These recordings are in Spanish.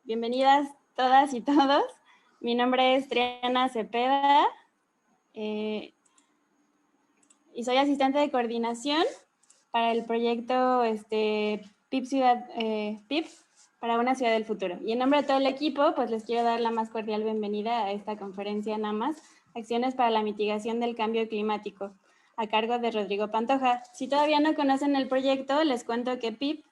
Bienvenidas todas y todos. Mi nombre es Triana Cepeda y soy asistente de coordinación para el proyecto PIP para una ciudad del futuro. Y en nombre de todo el equipo, pues les quiero dar la más cordial bienvenida a esta conferencia NAMAS, Acciones para la Mitigación del Cambio Climático, a cargo de Rodrigo Pantoja. Si todavía no conocen el proyecto, les cuento que PIP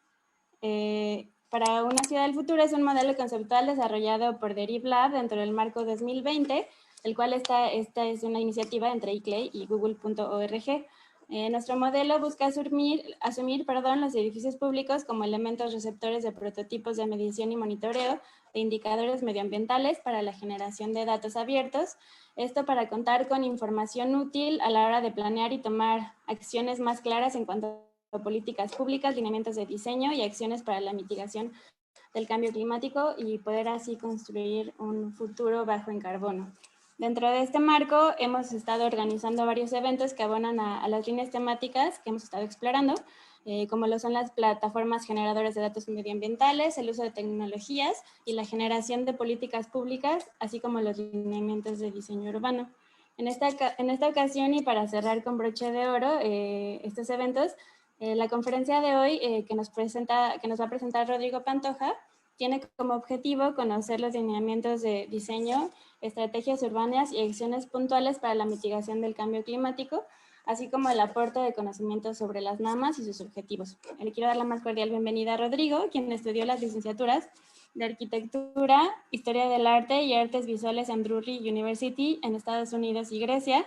para una ciudad del futuro es un modelo conceptual desarrollado por Deriv Lab dentro del marco 2020, el cual esta es una iniciativa entre ICLEI y Google.org. Nuestro modelo busca asumir los edificios públicos como elementos receptores de prototipos de medición y monitoreo de indicadores medioambientales para la generación de datos abiertos. Esto para contar con información útil a la hora de planear y tomar acciones más claras en cuanto políticas públicas, lineamientos de diseño y acciones para la mitigación del cambio climático y poder así construir un futuro bajo en carbono. Dentro de este marco hemos estado organizando varios eventos que abonan a las líneas temáticas que hemos estado explorando, como lo son las plataformas generadoras de datos medioambientales, el uso de tecnologías y la generación de políticas públicas, así como los lineamientos de diseño urbano. En esta ocasión, y para cerrar con broche de oro estos eventos, la conferencia de hoy que nos va a presentar Rodrigo Pantoja tiene como objetivo conocer los lineamientos de diseño, estrategias urbanas y acciones puntuales para la mitigación del cambio climático, así como el aporte de conocimientos sobre las NAMAS y sus objetivos. Le quiero dar la más cordial bienvenida a Rodrigo, quien estudió las licenciaturas de Arquitectura, Historia del Arte y Artes Visuales en Drury University en Estados Unidos y Grecia.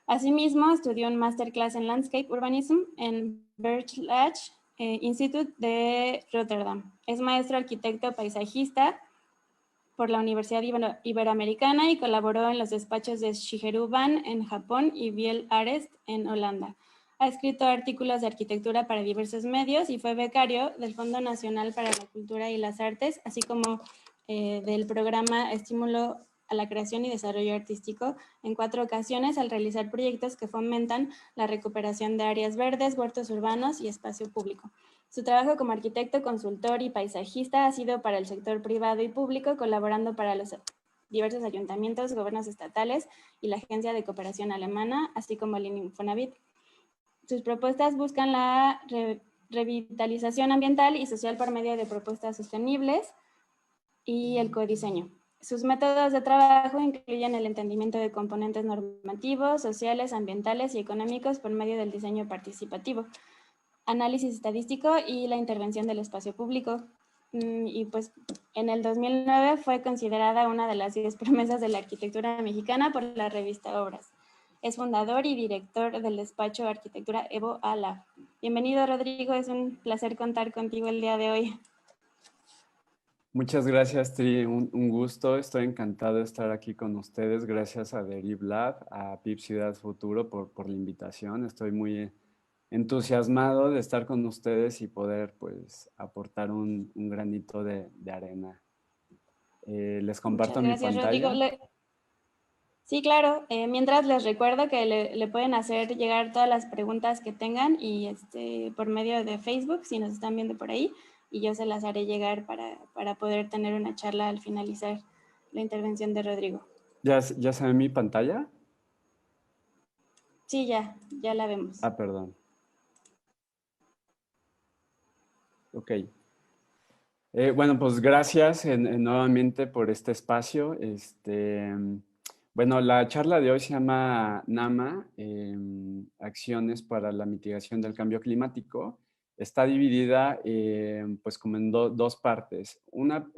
Asimismo, estudió un masterclass en Landscape Urbanism en Berlage Institute de Rotterdam. Es maestro arquitecto paisajista por la Universidad Iberoamericana y colaboró en los despachos de Shigeru Ban en Japón y Biel Arest en Holanda. Ha escrito artículos de arquitectura para diversos medios y fue becario del Fondo Nacional para la Cultura y las Artes, así como del programa Estímulo a la Creación y Desarrollo Artístico en 4 ocasiones al realizar proyectos que fomentan la recuperación de áreas verdes, huertos urbanos y espacio público. Su trabajo como arquitecto, consultor y paisajista ha sido para el sector privado y público, colaborando para los diversos ayuntamientos, gobiernos estatales y la Agencia de Cooperación Alemana, así como el Infonavit. Sus propuestas buscan la revitalización ambiental y social por medio de propuestas sostenibles y el codiseño. Sus métodos de trabajo incluyen el entendimiento de componentes normativos, sociales, ambientales y económicos por medio del diseño participativo, análisis estadístico y la intervención del espacio público. Y pues en el 2009 fue considerada una de las 10 promesas de la arquitectura mexicana por la revista Obras. Es fundador y director del despacho Arquitectura Evo ALA. Bienvenido, Rodrigo, es un placer contar contigo el día de hoy. Muchas gracias, Tri. Un gusto. Estoy encantado de estar aquí con ustedes. Gracias a Deriv Lab, a PIP Ciudad Futuro por la invitación. Estoy muy entusiasmado de estar con ustedes y poder pues aportar un granito de arena. Les comparto Muchas mi gracias, Rodrigo. pantalla. Sí, claro. Mientras les recuerdo que le pueden hacer llegar todas las preguntas que tengan y por medio de Facebook, si nos están viendo por ahí, y yo se las haré llegar para poder tener una charla al finalizar la intervención de Rodrigo. ¿Ya se ve mi pantalla? Sí, ya la vemos. Ah, perdón. Ok. Bueno, pues gracias nuevamente por este espacio. Bueno, la charla de hoy se llama NAMA, Acciones para la Mitigación del Cambio Climático. Está dividida pues como en dos partes. Una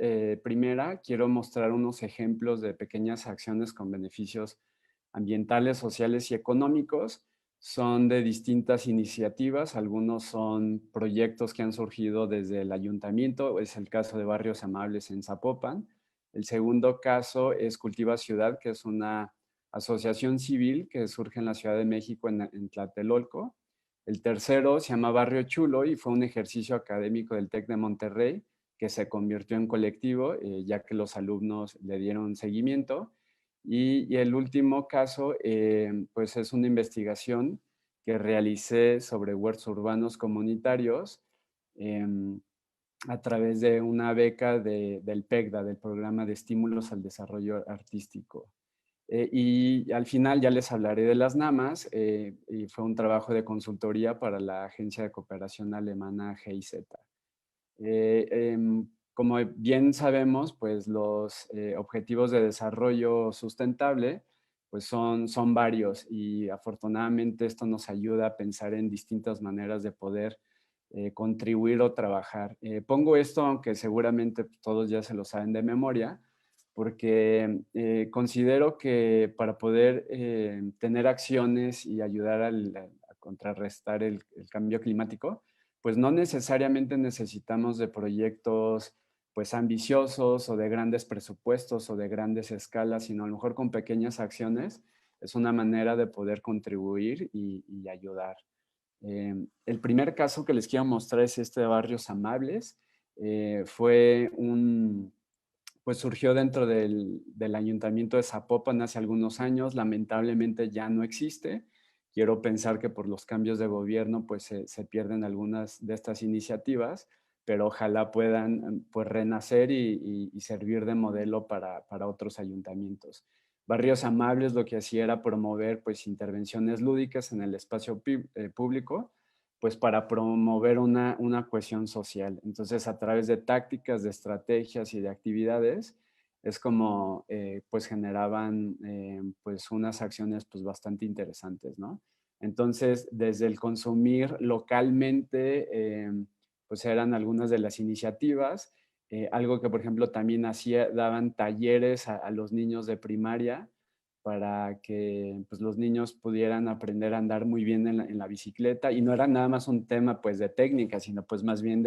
primera, quiero mostrar unos ejemplos de pequeñas acciones con beneficios ambientales, sociales y económicos. Son de distintas iniciativas, algunos son proyectos que han surgido desde el ayuntamiento, es el caso de Barrios Amables en Zapopan. El segundo caso es Cultiva Ciudad, que es una asociación civil que surge en la Ciudad de México, en Tlatelolco. El tercero se llama Barrio Chulo y fue un ejercicio académico del TEC de Monterrey que se convirtió en colectivo, ya que los alumnos le dieron seguimiento. Y el último caso, pues es una investigación que realicé sobre huertos urbanos comunitarios a través de una beca del PECDA, del Programa de Estímulos al Desarrollo Artístico. Y al final ya les hablaré de las NAMAs, y fue un trabajo de consultoría para la agencia de cooperación alemana GIZ. Como bien sabemos, pues los objetivos de desarrollo sustentable pues son varios, y afortunadamente esto nos ayuda a pensar en distintas maneras de poder contribuir o trabajar. Pongo esto, aunque seguramente todos ya se lo saben de memoria, porque considero que para poder tener acciones y ayudar a contrarrestar el cambio climático, pues no necesariamente necesitamos de proyectos pues ambiciosos o de grandes presupuestos o de grandes escalas, sino a lo mejor con pequeñas acciones es una manera de poder contribuir y ayudar. El primer caso que les quiero mostrar es este de Barrios Amables. Fue pues surgió dentro del Ayuntamiento de Zapopan hace algunos años, lamentablemente ya no existe. Quiero pensar que por los cambios de gobierno pues se pierden algunas de estas iniciativas, pero ojalá puedan pues renacer y servir de modelo para otros ayuntamientos. Barrios Amables lo que hacía era promover pues intervenciones lúdicas en el espacio público, pues para promover una cohesión social. Entonces, a través de tácticas, de estrategias y de actividades, es como pues generaban pues unas acciones pues bastante interesantes, ¿no? Entonces, desde el consumir localmente, pues eran algunas de las iniciativas. Algo que, por ejemplo, también daban talleres a los niños de primaria para que pues, los niños pudieran aprender a andar muy bien en la bicicleta, y no era nada más un tema pues de técnica, sino pues más bien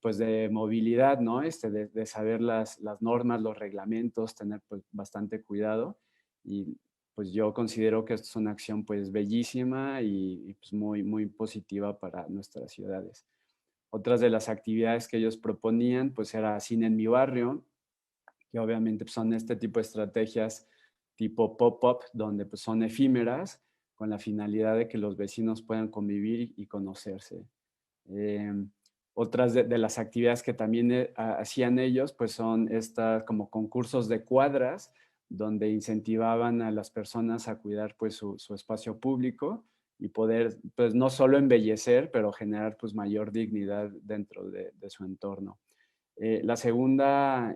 pues, de movilidad, ¿no? De saber las normas, los reglamentos, tener pues bastante cuidado, y pues yo considero que esto es una acción pues bellísima y pues muy, muy positiva para nuestras ciudades. Otras de las actividades que ellos proponían pues era Cine en mi barrio, que obviamente pues, son este tipo de estrategias tipo pop-up, donde pues, son efímeras, con la finalidad de que los vecinos puedan convivir y conocerse. Eh, Otras de las actividades que también hacían ellos, pues son estas como concursos de cuadras, donde incentivaban a las personas a cuidar pues su espacio público y poder pues no solo embellecer, pero generar pues mayor dignidad dentro de su entorno. La segunda,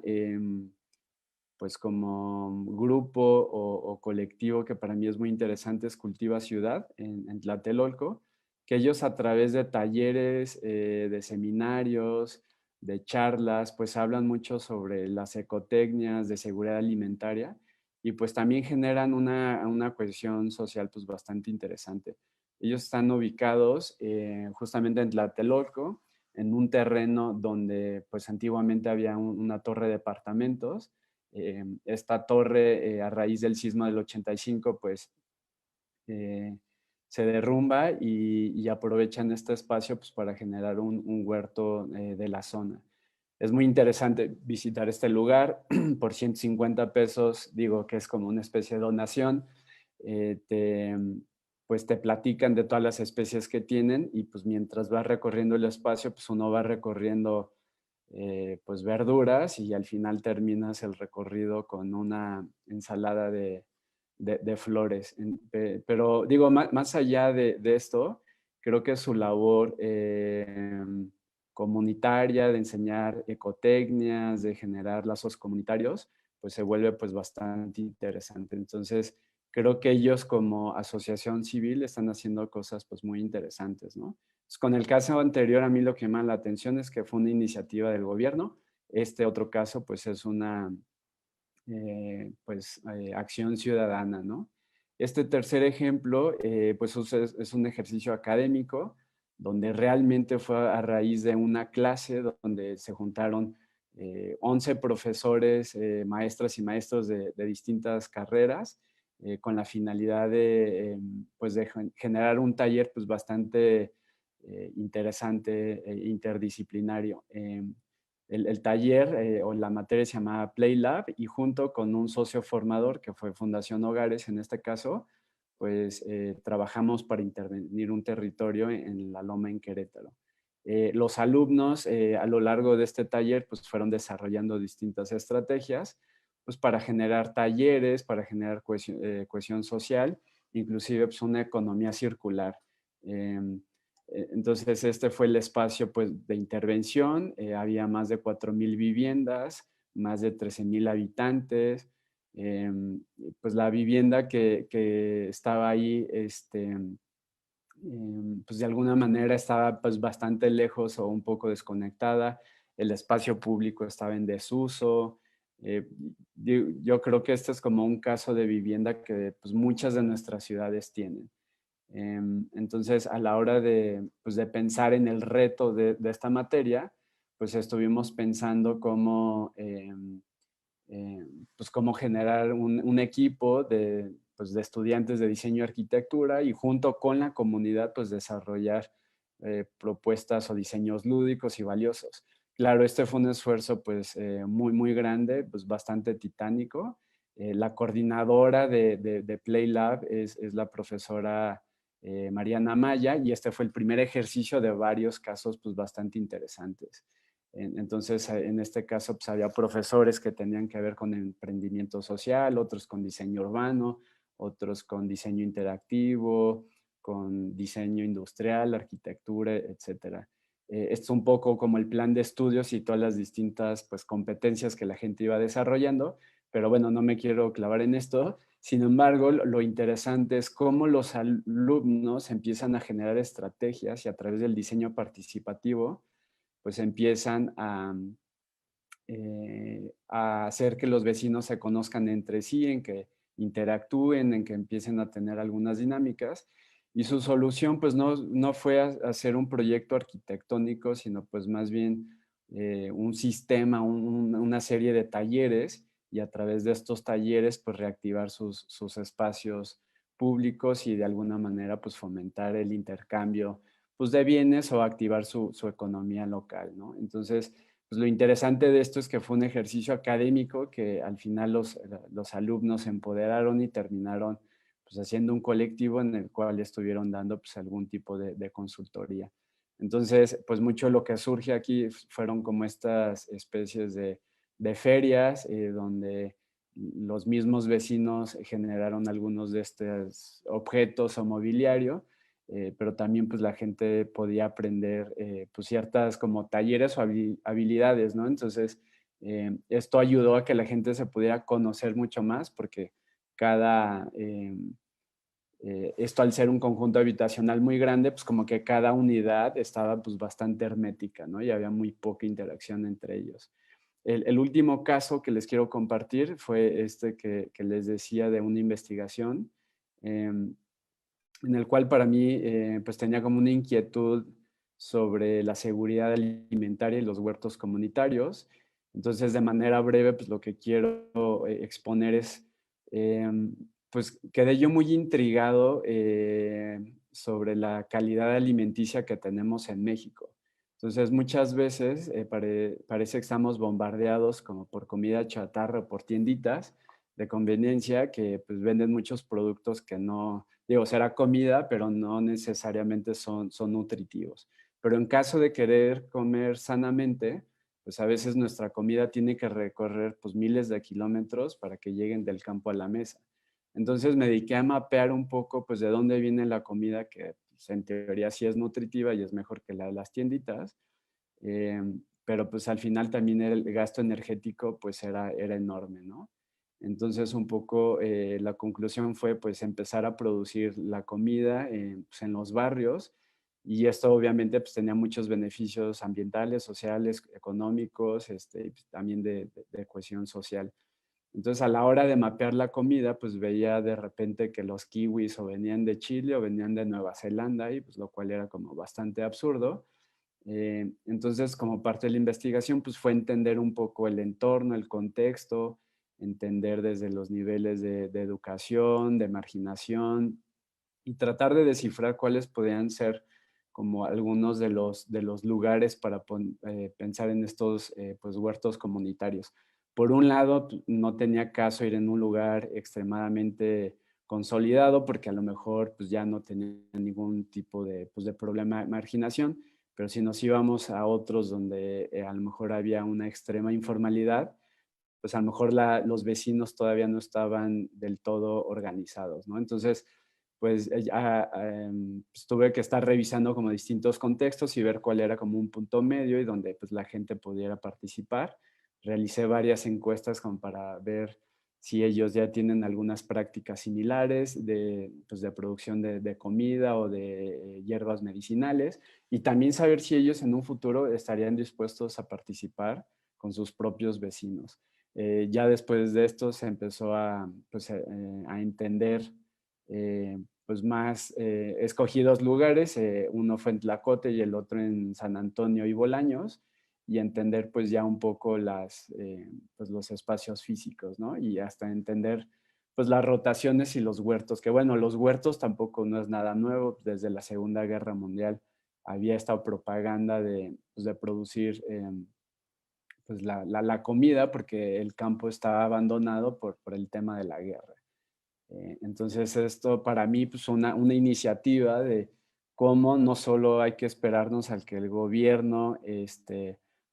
pues como grupo o colectivo que para mí es muy interesante es Cultiva Ciudad en Tlatelolco, que ellos a través de talleres, de seminarios, de charlas, pues hablan mucho sobre las ecotecnias de seguridad alimentaria, y pues también generan una cohesión social pues bastante interesante. Ellos están ubicados justamente en Tlatelolco, en un terreno donde pues antiguamente había una torre de departamentos. Esta torre, a raíz del sismo del 85, pues eh, se derrumba y aprovechan este espacio pues, para generar un huerto de la zona. Es muy interesante visitar este lugar. Por 150 pesos, digo que es como una especie de donación. eh, te, pues te platican de todas las especies que tienen, y pues mientras vas recorriendo el espacio, pues uno va recorriendo pues verduras, y al final terminas el recorrido con una ensalada de flores. Pero digo, más allá de esto, creo que su labor comunitaria, de enseñar ecotecnias, de generar lazos comunitarios, pues se vuelve pues bastante interesante. Entonces, creo que ellos como asociación civil están haciendo cosas pues muy interesantes, ¿no? Pues con el caso anterior, a mí lo que me llama la atención es que fue una iniciativa del gobierno. Este otro caso pues es una acción ciudadana, ¿no? Este tercer ejemplo, pues es un ejercicio académico, donde realmente fue a raíz de una clase donde se juntaron 11 profesores, maestras y maestros de distintas carreras, con la finalidad pues de generar un taller pues bastante interesante e interdisciplinario. El taller o la materia se llamaba Play Lab, y junto con un socio formador que fue Fundación Hogares en este caso, pues trabajamos para intervenir un territorio en La Loma, en Querétaro. Los alumnos a lo largo de este taller pues fueron desarrollando distintas estrategias pues para generar talleres, para generar cohesión social, inclusive pues una economía circular. Entonces este fue el espacio pues de intervención, había más de 4,000 viviendas, más de 13,000 habitantes, pues la vivienda que estaba ahí, pues de alguna manera estaba pues bastante lejos o un poco desconectada, el espacio público estaba en desuso. eh, yo creo que este es como un caso de vivienda que pues muchas de nuestras ciudades tienen. Entonces, a la hora de, pues, de pensar en el reto de esta materia, pues estuvimos pensando cómo, pues cómo generar un equipo de, pues, de estudiantes de diseño y arquitectura y junto con la comunidad pues desarrollar propuestas o diseños lúdicos y valiosos. Claro, este fue un esfuerzo pues muy, muy grande, pues bastante titánico. La coordinadora de Play Lab es la profesora Mariana Maya y este fue el primer ejercicio de varios casos pues bastante interesantes. Entonces, en este caso, pues había profesores que tenían que ver con emprendimiento social, otros con diseño urbano, otros con diseño interactivo, con diseño industrial, arquitectura, etcétera. Esto es un poco como el plan de estudios y todas las distintas pues, competencias que la gente iba desarrollando, pero bueno, no me quiero clavar en esto. Sin embargo, lo interesante es cómo los alumnos empiezan a generar estrategias y a través del diseño participativo, pues empiezan a hacer que los vecinos se conozcan entre sí, en que interactúen, en que empiecen a tener algunas dinámicas. Y su solución pues no fue hacer un proyecto arquitectónico, sino pues más bien un sistema, una serie de talleres y a través de estos talleres pues reactivar sus espacios públicos y de alguna manera pues fomentar el intercambio pues de bienes o activar su economía local, ¿no? Entonces, pues lo interesante de esto es que fue un ejercicio académico que al final los alumnos se empoderaron y terminaron pues haciendo un colectivo en el cual estuvieron dando pues algún tipo de consultoría. Entonces, pues mucho de lo que surge aquí fueron como estas especies de ferias donde los mismos vecinos generaron algunos de estos objetos o mobiliario, pero también pues la gente podía aprender pues ciertas como talleres o habilidades, ¿no? Entonces, esto ayudó a que la gente se pudiera conocer mucho más porque esto al ser un conjunto habitacional muy grande, pues como que cada unidad estaba pues bastante hermética, ¿no? Y había muy poca interacción entre ellos. El último caso que les quiero compartir fue este que les decía de una investigación. En el cual para mí pues tenía como una inquietud sobre la seguridad alimentaria y los huertos comunitarios. Entonces, de manera breve, pues lo que quiero exponer es, pues quedé yo muy intrigado sobre la calidad alimenticia que tenemos en México. Entonces, muchas veces parece que estamos bombardeados como por comida chatarra o por tienditas de conveniencia que pues venden muchos productos que no, digo, será comida, pero no necesariamente son nutritivos. Pero en caso de querer comer sanamente, pues a veces nuestra comida tiene que recorrer pues miles de kilómetros para que lleguen del campo a la mesa. Entonces me dediqué a mapear un poco pues de dónde viene la comida que pues, en teoría sí es nutritiva y es mejor que la de las tienditas, eh, pero pues al final también el gasto energético pues era enorme, ¿no? Entonces un poco la conclusión fue pues empezar a producir la comida pues, en los barrios y esto obviamente pues tenía muchos beneficios ambientales, sociales, económicos, y pues, también de cohesión social. Entonces, a la hora de mapear la comida, pues veía de repente que los kiwis o venían de Chile o venían de Nueva Zelanda, y pues lo cual era como bastante absurdo. Entonces, como parte de la investigación, pues fue entender un poco el entorno, el contexto, entender desde los niveles de educación, de marginación, y tratar de descifrar cuáles podían ser como algunos de los lugares para pensar en estos pues, huertos comunitarios. Por un lado, no tenía caso ir en un lugar extremadamente consolidado porque a lo mejor pues, ya no tenía ningún tipo de, pues, de problema de marginación, pero si nos íbamos a otros donde a lo mejor había una extrema informalidad, pues a lo mejor los vecinos todavía no estaban del todo organizados, ¿no? Entonces, pues, pues, tuve que estar revisando como distintos contextos y ver cuál era como un punto medio y donde pues la gente pudiera participar. Realicé varias encuestas como para ver si ellos ya tienen algunas prácticas similares de, pues, de producción de comida o de hierbas medicinales y también saber si ellos en un futuro estarían dispuestos a participar con sus propios vecinos. Ya después de esto se empezó a, pues, a entender pues más, escogí dos lugares, uno fue en Tlacote y el otro en San Antonio y Bolaños, y entender pues ya un poco pues los espacios físicos, ¿no? Y hasta entender pues las rotaciones y los huertos, que bueno, los huertos tampoco no es nada nuevo, desde la Segunda Guerra Mundial había esta propaganda de, pues, de producir pues la comida porque el campo estaba abandonado por el tema de la guerra. Entonces esto para mí pues una iniciativa de cómo no solo hay que esperarnos al que el gobierno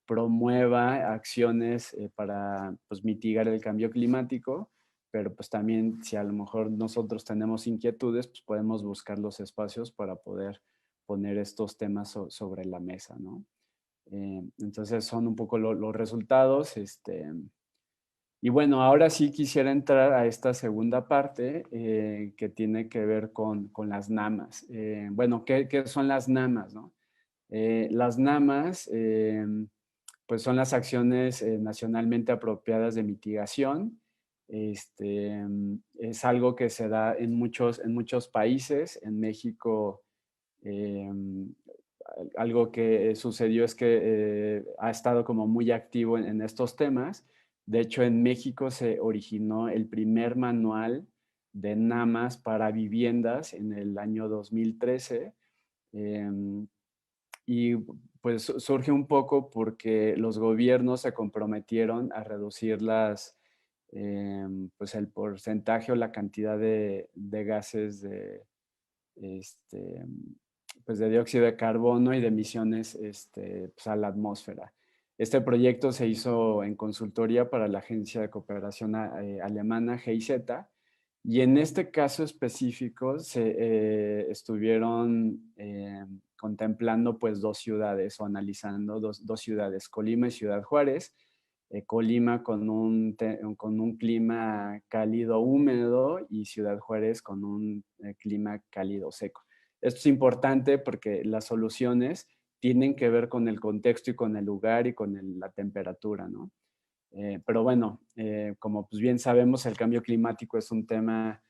promueva acciones para pues, mitigar el cambio climático, pero pues también si a lo mejor nosotros tenemos inquietudes, pues podemos buscar los espacios para poder poner estos temas sobre la mesa, ¿no? Entonces son un poco los resultados. Y bueno, ahora sí quisiera entrar a esta segunda parte que tiene que ver con las NAMAs. Bueno, ¿qué son las NAMAs, no? Las NAMAs, pues son las acciones nacionalmente apropiadas de mitigación. Es algo que se da en muchos países. En México, algo que sucedió es que ha estado como muy activo en estos temas. De hecho, en México se originó el primer manual de NAMAs para viviendas en el año 2013. em, y pues surge un poco porque los gobiernos se comprometieron a reducir pues el porcentaje o la cantidad de gases este, pues de dióxido de carbono y de emisiones pues a la atmósfera. Este proyecto se hizo en consultoría para la Agencia de Cooperación Alemana, GIZ, y en este caso específico se estuvieron contemplando pues dos ciudades o analizando dos ciudades, Colima y Ciudad Juárez. Colima con un clima cálido húmedo y Ciudad Juárez con un clima cálido seco. Esto es importante porque las soluciones tienen que ver con el contexto y con el lugar y con la temperatura, ¿no? Pero bueno, como pues bien sabemos, el cambio climático es un tema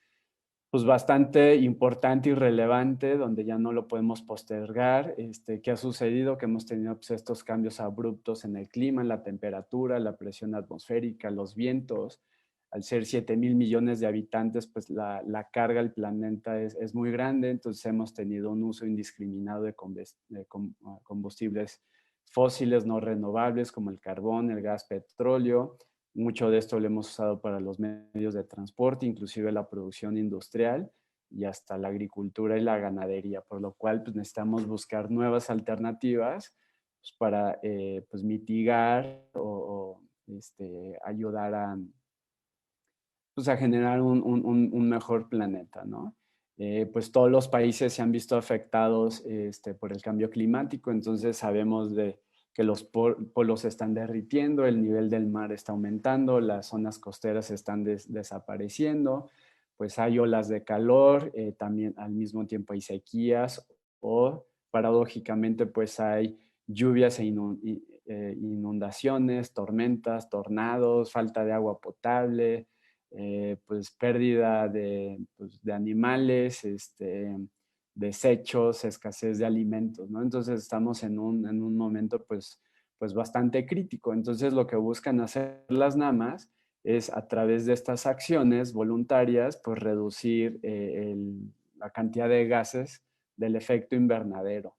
pues bastante importante y relevante, donde ya no lo podemos postergar. ¿Qué ha sucedido? Que hemos tenido pues, estos cambios abruptos en el clima, en la temperatura, la presión atmosférica, los vientos. Al ser 7.000 millones de habitantes, pues la carga del planeta es muy grande, entonces hemos tenido un uso indiscriminado de combustibles fósiles no renovables como el carbón, el gas, petróleo. Mucho de esto lo hemos usado para los medios de transporte, inclusive la producción industrial y hasta la agricultura y la ganadería, por lo cual pues, necesitamos buscar nuevas alternativas pues, para pues, mitigar o ayudar pues, a generar un mejor planeta, ¿no? Pues todos los países se han visto afectados por el cambio climático, entonces sabemos que los polos se están derritiendo, el nivel del mar está aumentando, las zonas costeras están desapareciendo, pues hay olas de calor, también al mismo tiempo hay sequías o paradójicamente pues hay lluvias inundaciones, tormentas, tornados, falta de agua potable, pues pérdida pues, de animales, desechos, escasez de alimentos, ¿no? Entonces estamos en un momento pues bastante crítico. Entonces lo que buscan hacer las NAMAs es a través de estas acciones voluntarias pues reducir la cantidad de gases del efecto invernadero.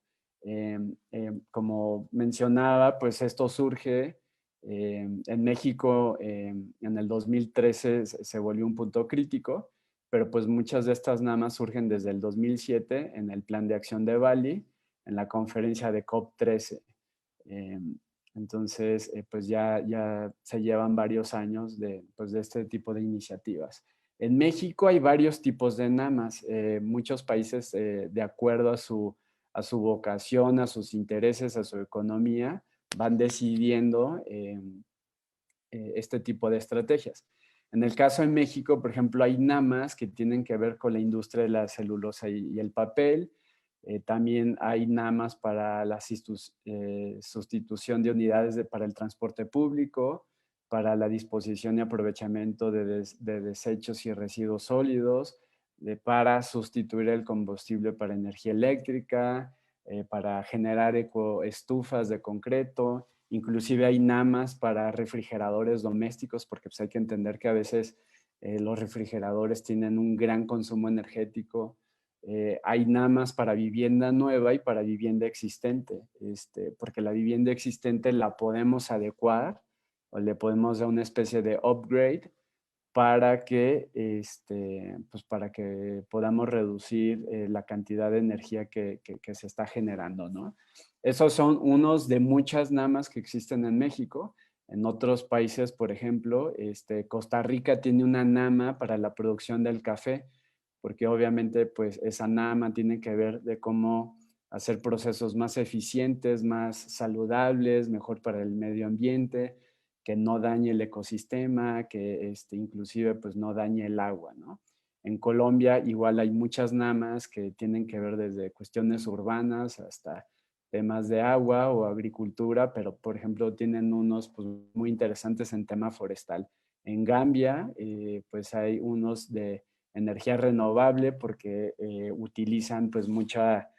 Como mencionaba, pues esto surge en México, en el 2013 se volvió un punto crítico, pero pues muchas de estas NAMAs surgen desde el 2007 en el Plan de Acción de Bali, en la conferencia de COP13. Entonces, pues ya se llevan varios años pues de este tipo de iniciativas. En México hay varios tipos de NAMAs. Muchos países, de acuerdo a su vocación, a sus intereses, a su economía, van decidiendo este tipo de estrategias. En el caso de México, por ejemplo, hay NAMAs que tienen que ver con la industria de la celulosa y el papel. También hay NAMAs para la sustitución de unidades para el transporte público, para la disposición y aprovechamiento de desechos y residuos sólidos, para sustituir el combustible para energía eléctrica, para generar ecoestufas de concreto. Inclusive hay NAMAs para refrigeradores domésticos, porque pues hay que entender que a veces los refrigeradores tienen un gran consumo energético. Hay NAMAs para vivienda nueva y para vivienda existente, porque la vivienda existente la podemos adecuar o le podemos dar una especie de upgrade para que, pues para que podamos reducir la cantidad de energía que se está generando, ¿no? Esos son unos de muchas NAMAs que existen en México. En otros países, por ejemplo, Costa Rica tiene una NAMA para la producción del café, porque obviamente pues esa NAMA tiene que ver de cómo hacer procesos más eficientes, más saludables, mejor para el medio ambiente, que no dañe el ecosistema, que inclusive pues no dañe el agua, ¿no? En Colombia igual hay muchas NAMAs que tienen que ver desde cuestiones urbanas hasta temas de agua o agricultura, pero por ejemplo tienen unos pues, muy interesantes en tema forestal. En Gambia pues hay unos de energía renovable porque utilizan pues mucha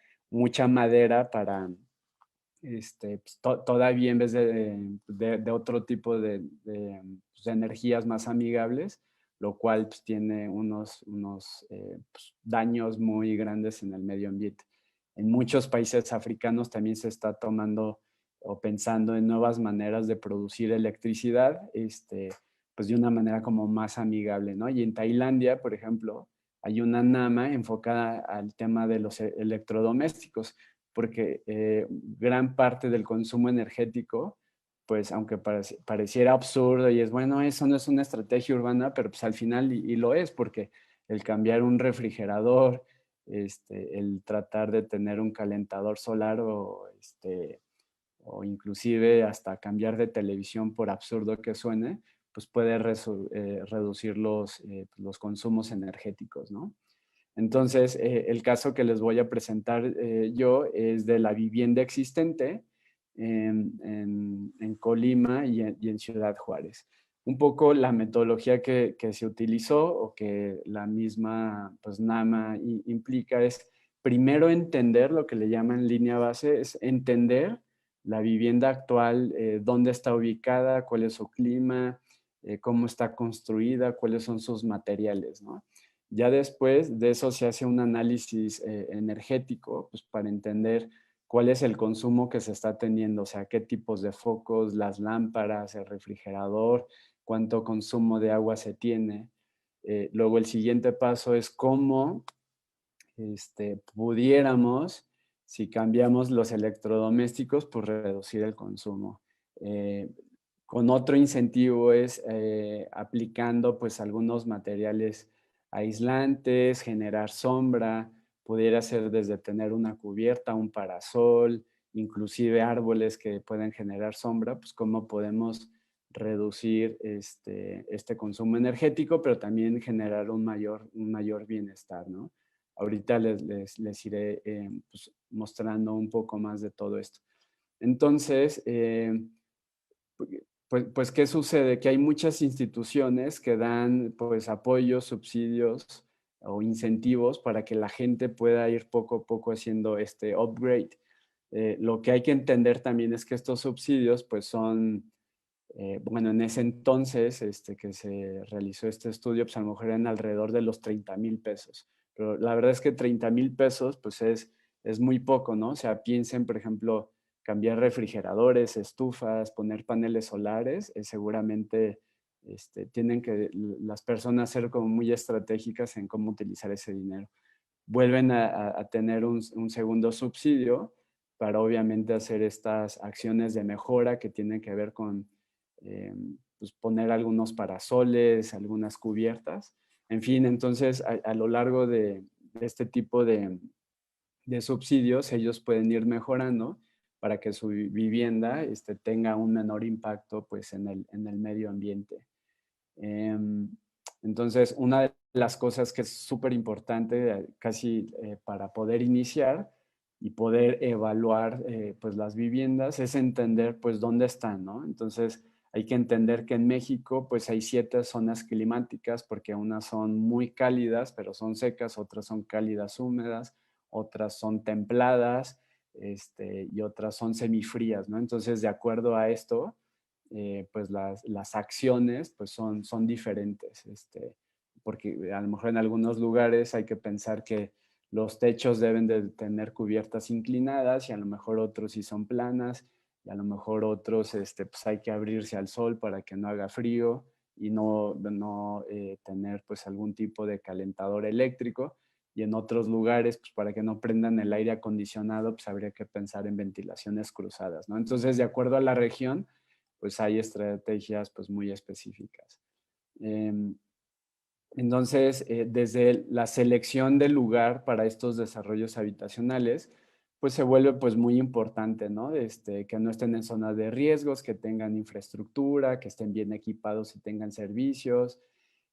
madera para pues, todavía en vez de otro tipo pues, de energías más amigables, lo cual pues, tiene unos pues, daños muy grandes en el medio ambiente. En muchos países africanos también se está tomando o pensando en nuevas maneras de producir electricidad, pues de una manera como más amigable, ¿no? Y en Tailandia, por ejemplo, hay una NAMA enfocada al tema de los electrodomésticos, porque gran parte del consumo energético, pues aunque pareciera absurdo y es bueno, eso no es una estrategia urbana, pero pues al final y lo es, porque el cambiar un refrigerador, el tratar de tener un calentador solar o inclusive hasta cambiar de televisión, por absurdo que suene, pues puede reducir los consumos energéticos, ¿no? Entonces, el caso que les voy a presentar yo es de la vivienda existente en Colima y en Ciudad Juárez. Un poco la metodología que se utilizó o que la misma pues, NAMA implica es primero entender lo que le llaman línea base, es entender la vivienda actual, dónde está ubicada, cuál es su clima, cómo está construida, cuáles son sus materiales, ¿no? Ya después de eso se hace un análisis energético, pues para entender cuál es el consumo que se está teniendo, o sea, qué tipos de focos, las lámparas, el refrigerador, cuánto consumo de agua se tiene. Luego el siguiente paso es cómo pudiéramos, si cambiamos los electrodomésticos, pues reducir el consumo. Con otro incentivo es aplicando pues algunos materiales aislantes, generar sombra, pudiera ser desde tener una cubierta, un parasol, inclusive árboles que pueden generar sombra, pues cómo podemos reducir este consumo energético, pero también generar un mayor bienestar, ¿no? Ahorita les iré pues, mostrando un poco más de todo esto. Entonces, pues, ¿qué sucede? Que hay muchas instituciones que dan pues apoyos, subsidios o incentivos para que la gente pueda ir poco a poco haciendo este upgrade. Lo que hay que entender también es que estos subsidios pues son, bueno, en ese entonces que se realizó este estudio, pues a lo mejor eran alrededor de los 30,000 pesos. Pero la verdad es que 30,000 pesos pues es muy poco, ¿no? O sea, piensen, por ejemplo, cambiar refrigeradores, estufas, poner paneles solares, seguramente tienen que las personas ser como muy estratégicas en cómo utilizar ese dinero. Vuelven a tener un segundo subsidio para obviamente hacer estas acciones de mejora que tienen que ver con pues poner algunos parasoles, algunas cubiertas. En fin, entonces a lo largo de este tipo de subsidios, ellos pueden ir mejorando para que su vivienda tenga un menor impacto pues, en el medio ambiente. Entonces, una de las cosas que es súper importante casi para poder iniciar y poder evaluar pues las viviendas es entender pues dónde están, ¿no? Entonces, hay que entender que en México pues hay 7 zonas climáticas porque unas son muy cálidas pero son secas, otras son cálidas húmedas, otras son templadas y otras son semifrías, ¿no? Entonces, de acuerdo a esto, pues las acciones pues son diferentes, porque a lo mejor en algunos lugares hay que pensar que los techos deben de tener cubiertas inclinadas y a lo mejor otros sí son planas y a lo mejor otros pues hay que abrirse al sol para que no haga frío y no tener pues algún tipo de calentador eléctrico y en otros lugares pues para que no prendan el aire acondicionado pues habría que pensar en ventilaciones cruzadas, ¿no? Entonces de acuerdo a la región pues hay estrategias pues muy específicas. Entonces, desde la selección del lugar para estos desarrollos habitacionales, pues se vuelve pues muy importante, ¿no? Que no estén en zonas de riesgos, que tengan infraestructura, que estén bien equipados y tengan servicios,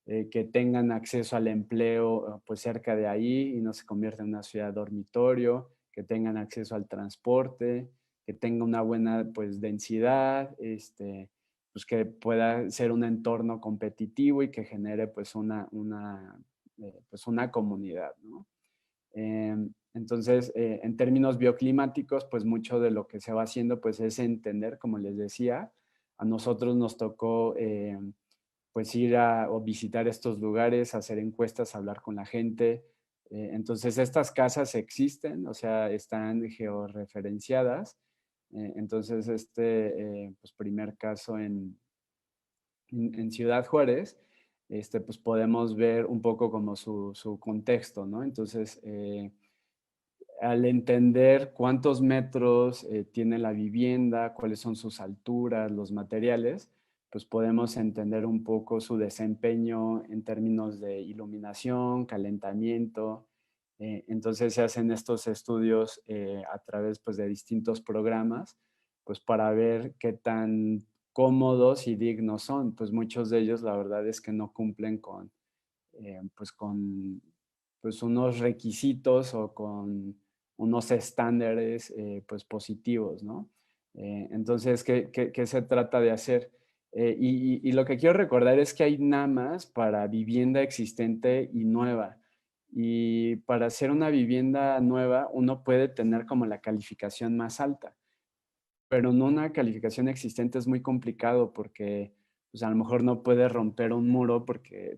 que tengan acceso al empleo pues cerca de ahí y no se convierta en una ciudad dormitorio, que tengan acceso al transporte, que tenga una buena pues densidad, pues que pueda ser un entorno competitivo y que genere pues pues una comunidad, ¿no? Entonces, en términos bioclimáticos, pues mucho de lo que se va haciendo pues es entender, como les decía, a nosotros nos tocó pues ir o visitar estos lugares, hacer encuestas, hablar con la gente. Entonces, estas casas existen, o sea, están georreferenciadas. Entonces, pues, primer caso en Ciudad Juárez, pues podemos ver un poco como su contexto, ¿no? Entonces, al entender cuántos metros tiene la vivienda, cuáles son sus alturas, los materiales, pues podemos entender un poco su desempeño en términos de iluminación, calentamiento. Entonces se hacen estos estudios a través pues, de distintos programas, pues para ver qué tan cómodos y dignos son. Pues muchos de ellos la verdad es que no cumplen con pues unos requisitos o con unos estándares pues positivos, ¿no? Entonces, ¿qué se trata de hacer? Y lo que quiero recordar es que hay NAMAs para vivienda existente y nueva. Y para hacer una vivienda nueva, uno puede tener como la calificación más alta, pero en una calificación existente es muy complicado porque pues, a lo mejor no puedes romper un muro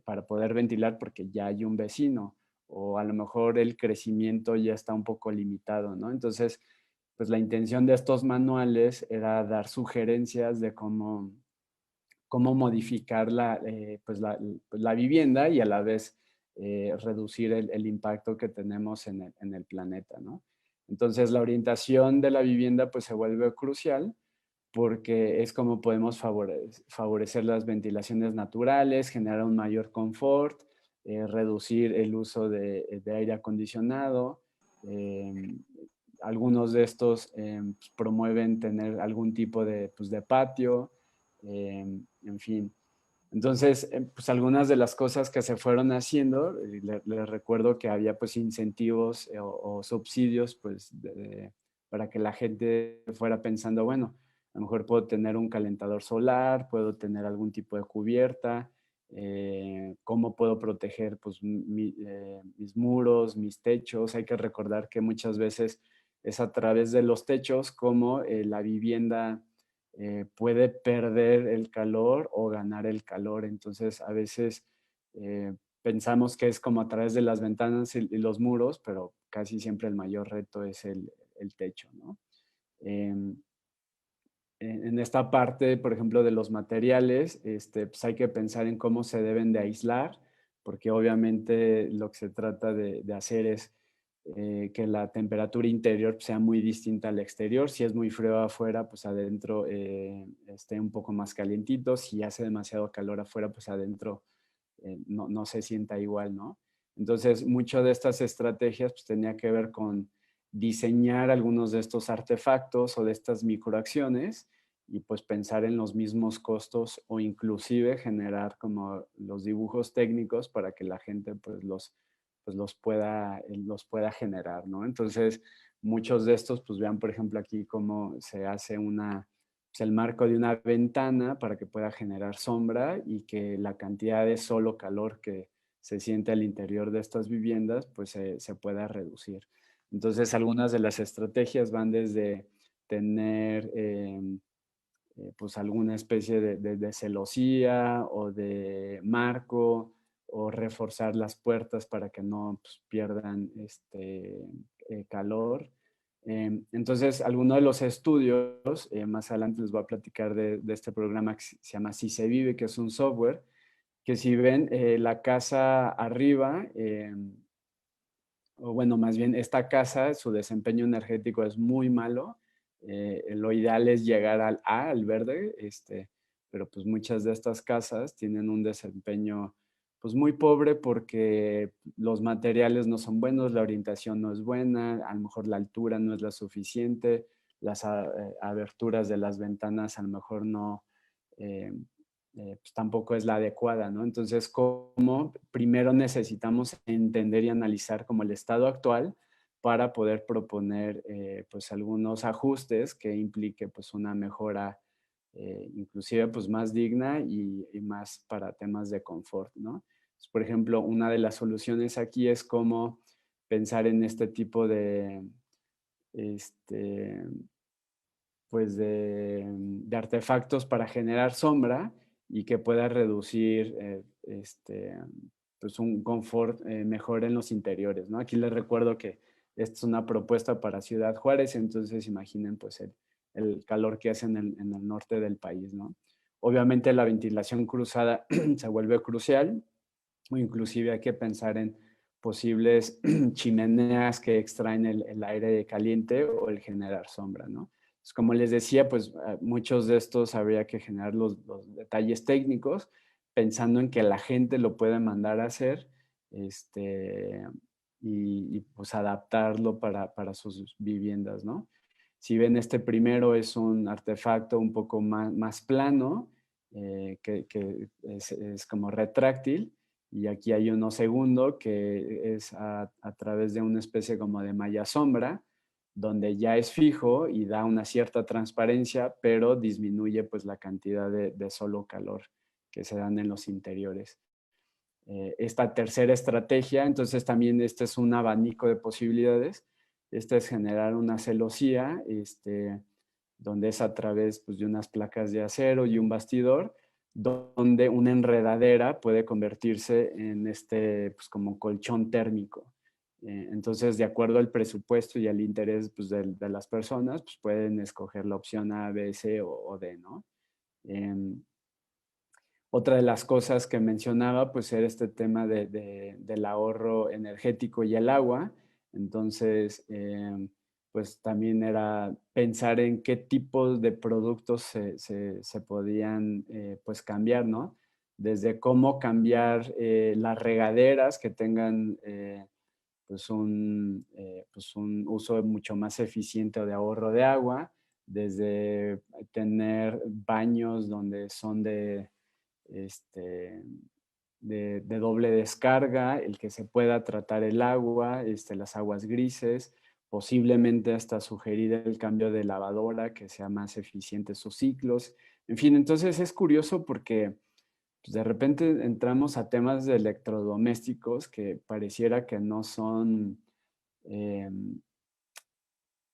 para poder ventilar porque ya hay un vecino o a lo mejor el crecimiento ya está un poco limitado, ¿no? Entonces, pues la intención de estos manuales era dar sugerencias de cómo modificar pues la vivienda y a la vez reducir el impacto que tenemos en el planeta, ¿no? Entonces, la orientación de la vivienda pues se vuelve crucial porque es como podemos favorecer las ventilaciones naturales, generar un mayor confort, reducir el uso de aire acondicionado. em, Algunos de estos pues, promueven tener algún tipo pues, de patio, en fin. Entonces, pues algunas de las cosas que se fueron haciendo, les recuerdo que había pues incentivos o subsidios pues para que la gente fuera pensando, bueno, a lo mejor puedo tener un calentador solar, puedo tener algún tipo de cubierta, cómo puedo proteger pues mis muros, mis techos. Hay que recordar que muchas veces es a través de los techos como la vivienda puede perder el calor o ganar el calor. Entonces, a veces pensamos que es como a través de las ventanas y los muros, pero casi siempre el mayor reto es el techo, ¿no? Em, en esta parte, por ejemplo, de los materiales, pues hay que pensar en cómo se deben de aislar, porque obviamente lo que se trata de hacer es que la temperatura interior sea muy distinta al exterior. Si es muy frío afuera, pues adentro esté un poco más calientito. Si hace demasiado calor afuera, pues adentro no se sienta igual, ¿no? Entonces, mucho de estas estrategias pues tenía que ver con diseñar algunos de estos artefactos o de estas microacciones y pues pensar en los mismos costos o inclusive generar como los dibujos técnicos para que la gente pues los pueda generar, ¿no? Entonces, muchos de estos, pues vean, por ejemplo, aquí cómo se hace pues, el marco de una ventana para que pueda generar sombra y que la cantidad de sol o calor que se siente al interior de estas viviendas, pues se pueda reducir. Entonces, algunas de las estrategias van desde tener pues alguna especie de celosía o de marco o reforzar las puertas para que no pues, pierdan calor. Entonces, algunos de los estudios, más adelante les voy a platicar de este programa que se llama Si se vive, que es un software, que si ven la casa arriba, o bueno, más bien esta casa, su desempeño energético es muy malo. Lo ideal es llegar al A, al verde, pero pues muchas de estas casas tienen un desempeño pues muy pobre porque los materiales no son buenos, la orientación no es buena, a lo mejor la altura no es la suficiente, las aberturas de las ventanas a lo mejor no, eh, pues tampoco es la adecuada, ¿no? Entonces, ¿cómo? Primero necesitamos entender y analizar como el estado actual para poder proponer pues algunos ajustes que implique pues una mejora inclusive pues más digna y más para temas de confort, ¿no? Entonces, por ejemplo, una de las soluciones aquí es cómo pensar en este tipo este, pues de artefactos para generar sombra y que pueda reducir pues un confort mejor en los interiores, ¿no? Aquí les recuerdo que esta es una propuesta para Ciudad Juárez, entonces imaginen pues el calor que hace en el norte del país, ¿no? Obviamente la ventilación cruzada se vuelve crucial, o inclusive hay que pensar en posibles chimeneas que extraen el aire caliente o el generar sombra, ¿no? Pues como les decía, pues muchos de estos habría que generar los detalles técnicos, pensando en que la gente lo puede mandar a hacer pues adaptarlo para sus viviendas, ¿no? Si ven, este primero es un artefacto un poco más plano, que es como retráctil, y aquí hay uno segundo que es a través de una especie como de malla sombra, donde ya es fijo y da una cierta transparencia, pero disminuye pues la cantidad de sol o calor que se dan en los interiores. Esta tercera estrategia, entonces también este es un abanico de posibilidades. Esta es generar una celosía, donde es a través pues, de unas placas de acero y un bastidor, donde una enredadera puede convertirse en pues, como colchón térmico. Entonces, de acuerdo al presupuesto y al interés pues, de las personas, pues pueden escoger la opción A, B, C o D, ¿no? Otra de las cosas que mencionaba, pues era este tema del ahorro energético y el agua. Entonces, pues también era pensar en qué tipos de productos se podían pues cambiar, ¿no? Desde cómo cambiar las regaderas que tengan pues un uso mucho más eficiente o de ahorro de agua, desde tener baños donde son este, de doble descarga, el que se pueda tratar el agua, las aguas grises, posiblemente hasta sugerir el cambio de lavadora, que sea más eficiente sus ciclos. En fin, entonces es curioso porque pues, de repente entramos a temas de electrodomésticos que pareciera que no son eh,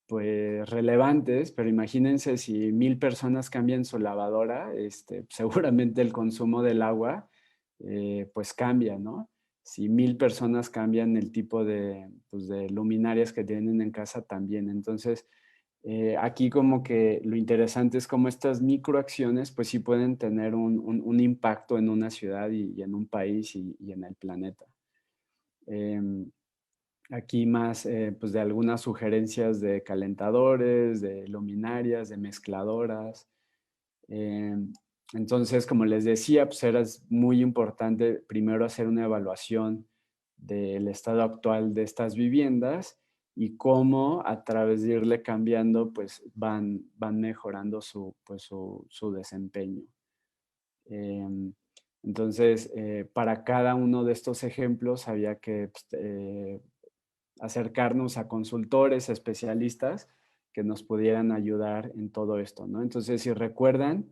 pues relevantes, pero imagínense si 1000 personas cambian su lavadora, seguramente el consumo del agua pues cambia, ¿no? Si 1000 personas cambian el tipo pues, de luminarias que tienen en casa también. Entonces, aquí como que lo interesante es cómo estas microacciones pues sí pueden tener un impacto en una ciudad y en un país y en el planeta. aquí más pues de algunas sugerencias de calentadores, de luminarias, de mezcladoras. Eh, entonces, como les decía, pues era muy importante primero hacer una evaluación del estado actual de estas viviendas y cómo a través de irle cambiando, pues van mejorando su desempeño. Entonces, para cada uno de estos ejemplos había que pues, acercarnos a consultores, especialistas que nos pudieran ayudar en todo esto, ¿no? Entonces, si recuerdan,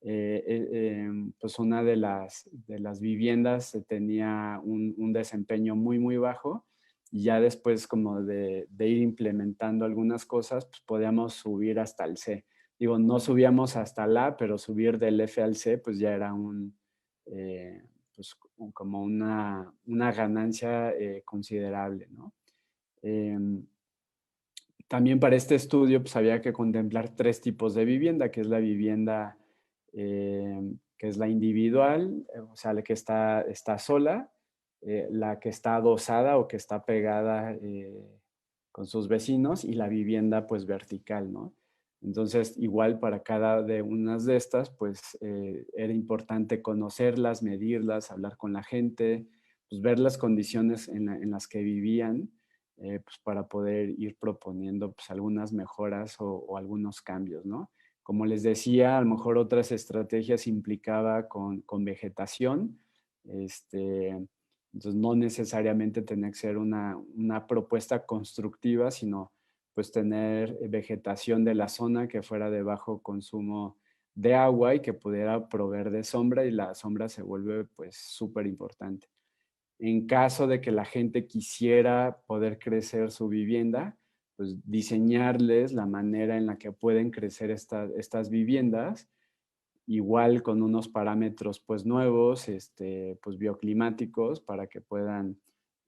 pues una de las viviendas tenía un desempeño muy, muy bajo y ya después como de ir implementando algunas cosas, pues podíamos subir hasta el C. Digo, no subíamos hasta el A, pero subir del F al C, pues ya era eh, pues como una ganancia considerable, ¿no? Em, También para este estudio pues había que contemplar tres tipos de vivienda, que es la vivienda que es la individual, o sea, la que está sola, la que está adosada o que está pegada con sus vecinos y la vivienda pues vertical, ¿no? Entonces, igual para cada de unas de estas, pues era importante conocerlas, medirlas, hablar con la gente, pues ver las condiciones en las que vivían, pues para poder ir proponiendo pues algunas mejoras o algunos cambios, ¿no? Como les decía, a lo mejor otras estrategias implicaba con vegetación, entonces no necesariamente tenía que ser una propuesta constructiva, sino pues tener vegetación de la zona que fuera de bajo consumo de agua y que pudiera proveer de sombra, y la sombra se vuelve pues súper importante. En caso de que la gente quisiera poder crecer su vivienda, pues diseñarles la manera en la que pueden crecer estas viviendas, igual con unos parámetros pues nuevos, pues bioclimáticos, para que puedan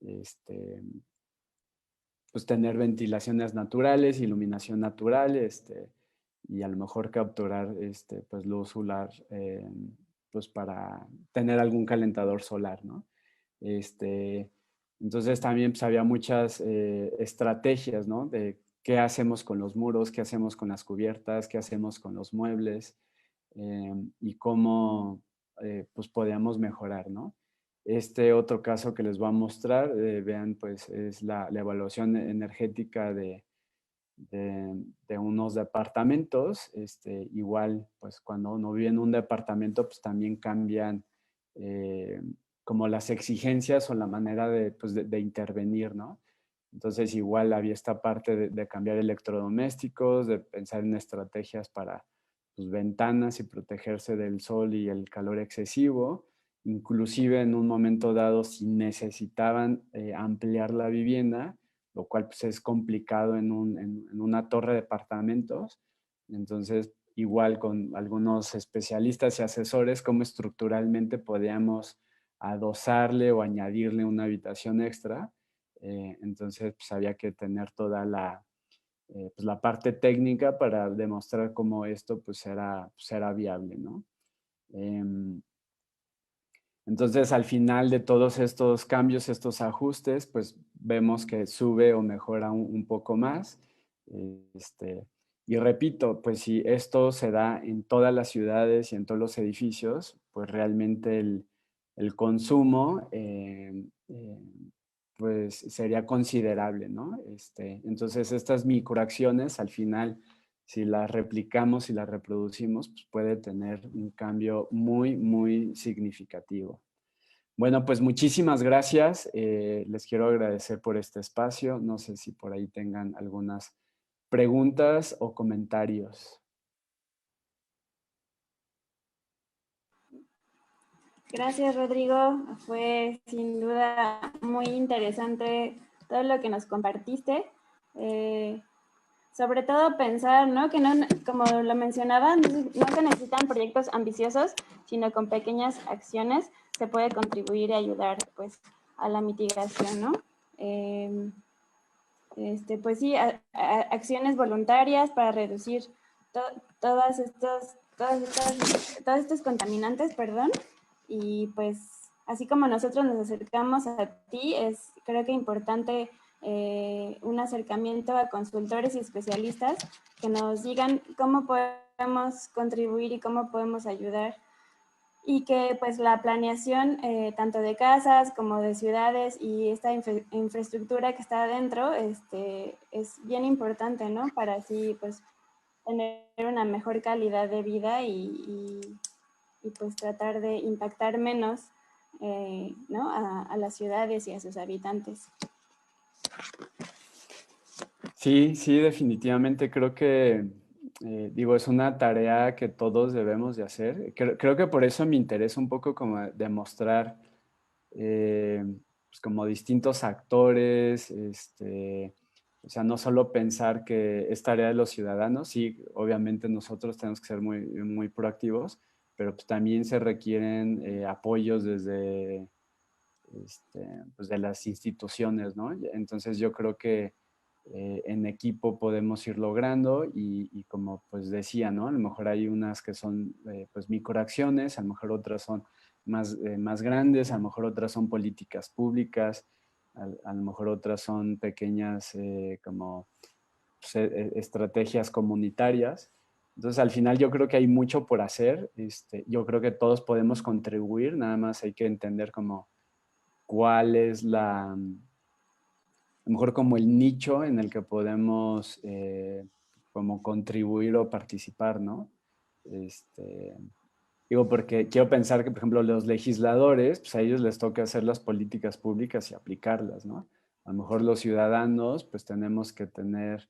este, pues tener ventilaciones naturales, iluminación natural, y a lo mejor capturar pues luz solar, pues para tener algún calentador solar, ¿no? Este, entonces también pues, había muchas estrategias, ¿no? De qué hacemos con los muros, qué hacemos con las cubiertas, qué hacemos con los muebles, y cómo pues podíamos mejorar, ¿no? Este otro caso que les voy a mostrar, vean, pues es la evaluación energética de unos departamentos. Igual, pues cuando uno vive en un departamento, pues también cambian eh, como las exigencias o la manera pues, de intervenir, ¿no? Entonces igual había esta parte de cambiar electrodomésticos, de pensar en estrategias para pues, ventanas y protegerse del sol y el calor excesivo. Inclusive en un momento dado, si necesitaban ampliar la vivienda, lo cual pues, es complicado en una torre de departamentos. Entonces, igual con algunos especialistas y asesores, cómo estructuralmente podíamos adosarle o añadirle una habitación extra. Entonces, pues había que tener toda pues, la parte técnica para demostrar cómo esto pues, era viable, ¿no? Entonces, al final de todos estos cambios, estos ajustes, pues vemos que sube o mejora un poco más. Este, y repito, pues si esto se da en todas las ciudades y en todos los edificios, pues realmente el consumo pues sería considerable, ¿no? Entonces, estas microacciones al final, si las replicamos y las reproducimos, pues puede tener un cambio muy, muy significativo. Bueno, pues muchísimas gracias. Les quiero agradecer por este espacio. No sé si por ahí tengan algunas preguntas o comentarios. Gracias, Rodrigo. Fue sin duda muy interesante todo lo que nos compartiste. Sobre todo pensar, ¿no? Que no, como lo mencionaba, no se necesitan proyectos ambiciosos, sino con pequeñas acciones se puede contribuir y ayudar, pues, a la mitigación, ¿no? Pues sí, acciones voluntarias para reducir todas todos estos contaminantes, perdón, y pues así como nosotros nos acercamos a ti, es creo que importante un acercamiento a consultores y especialistas que nos digan cómo podemos contribuir y cómo podemos ayudar, y que pues la planeación tanto de casas como de ciudades y esta infraestructura que está adentro es bien importante, ¿no? Para así pues tener una mejor calidad de vida y pues tratar de impactar menos ¿no? a las ciudades y a sus habitantes. Sí, sí, definitivamente creo que, digo, es una tarea que todos debemos de hacer. Creo que por eso me interesa un poco como demostrar pues como distintos actores, o sea, no solo pensar que es tarea de los ciudadanos, sí, obviamente nosotros tenemos que ser muy, muy proactivos, pero pues también se requieren apoyos desde pues de las instituciones, ¿no? Entonces yo creo que en equipo podemos ir logrando y como pues decía, ¿no? A lo mejor hay unas que son pues microacciones, a lo mejor otras son más grandes, a lo mejor otras son políticas públicas, a lo mejor otras son pequeñas como pues, estrategias comunitarias. Entonces, al final yo creo que hay mucho por hacer. Yo creo que todos podemos contribuir, nada más hay que entender como cuál es a lo mejor como el nicho en el que podemos como contribuir o participar, ¿no? Este, digo, porque quiero pensar que, por ejemplo, los legisladores, pues a ellos les toca hacer las políticas públicas y aplicarlas, ¿no? A lo mejor los ciudadanos, pues tenemos que tener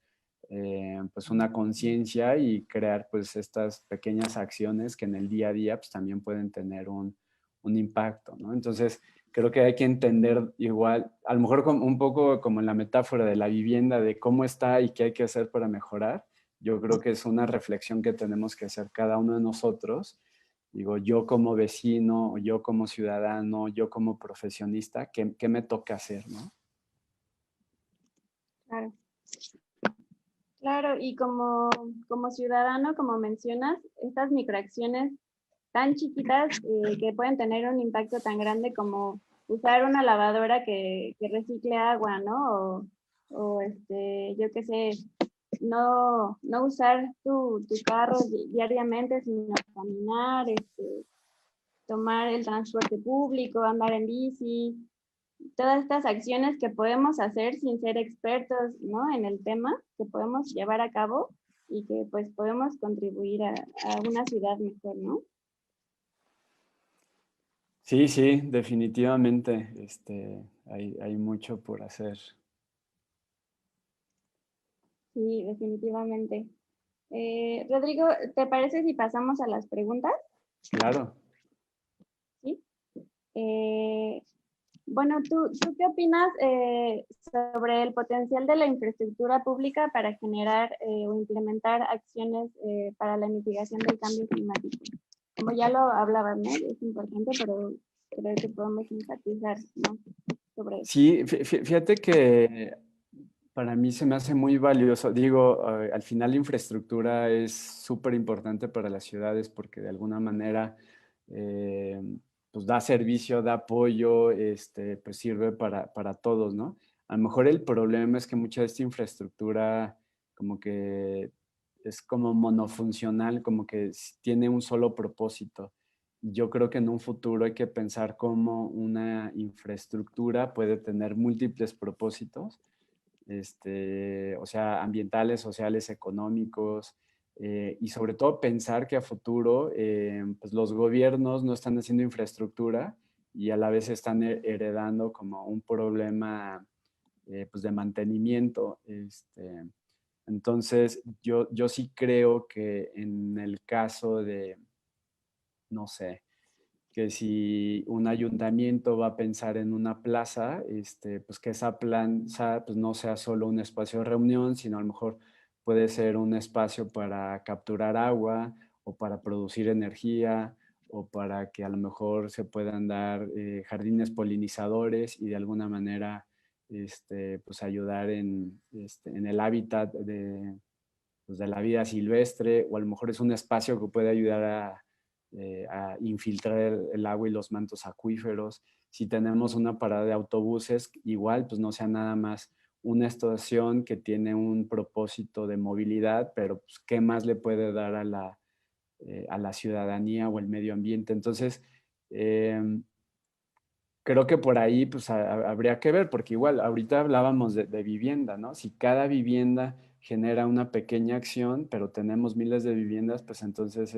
pues una conciencia y crear pues estas pequeñas acciones que en el día a día pues también pueden tener un impacto, ¿no? Entonces, creo que hay que entender igual, a lo mejor como, un poco como en la metáfora de la vivienda, de cómo está y qué hay que hacer para mejorar. Yo creo que es una reflexión que tenemos que hacer cada uno de nosotros. Digo, yo como vecino, yo como ciudadano, yo como profesionista, ¿qué me toca hacer, no? Claro. Claro, y como ciudadano, como mencionas, estas microacciones tan chiquitas que pueden tener un impacto tan grande como usar una lavadora que recicle agua, ¿no? Yo qué sé, no usar tu carro diariamente, sino caminar, tomar el transporte público, andar en bici, todas estas acciones que podemos hacer sin ser expertos, ¿no? En el tema, que podemos llevar a cabo y que pues podemos contribuir a una ciudad mejor, ¿no? Sí, sí, definitivamente, hay mucho por hacer. Sí, definitivamente. Rodrigo, ¿te parece si pasamos a las preguntas? Claro. Sí. Eh, bueno, ¿tú qué opinas sobre el potencial de la infraestructura pública para generar o implementar acciones para la mitigación del cambio climático? Como ya lo hablabas, ¿no? Es importante, pero creo que podemos enfatizar, ¿no? Sobre eso. Sí, fíjate que para mí se me hace muy valioso. Digo, al final la infraestructura es súper importante para las ciudades porque de alguna manera eh, pues da servicio, da apoyo, pues sirve para todos, ¿no? A lo mejor el problema es que mucha de esta infraestructura como que es como monofuncional, como que tiene un solo propósito. Yo creo que en un futuro hay que pensar cómo una infraestructura puede tener múltiples propósitos, o sea, ambientales, sociales, económicos, y sobre todo pensar que a futuro pues los gobiernos no están haciendo infraestructura y a la vez están heredando como un problema pues de mantenimiento. Entonces, yo sí creo que en el caso de, no sé, que si un ayuntamiento va a pensar en una plaza, pues que esa plaza pues no sea solo un espacio de reunión, sino a lo mejor puede ser un espacio para capturar agua o para producir energía o para que a lo mejor se puedan dar jardines polinizadores y de alguna manera pues ayudar en el hábitat pues de la vida silvestre, o a lo mejor es un espacio que puede ayudar a infiltrar el agua y los mantos acuíferos. Si tenemos una parada de autobuses, igual, pues no sea nada más una estación que tiene un propósito de movilidad, pero pues, ¿qué más le puede dar a la ciudadanía o el medio ambiente? Entonces, creo que por ahí pues habría que ver, porque igual ahorita hablábamos de vivienda, ¿no? Si cada vivienda genera una pequeña acción, pero tenemos miles de viviendas, pues entonces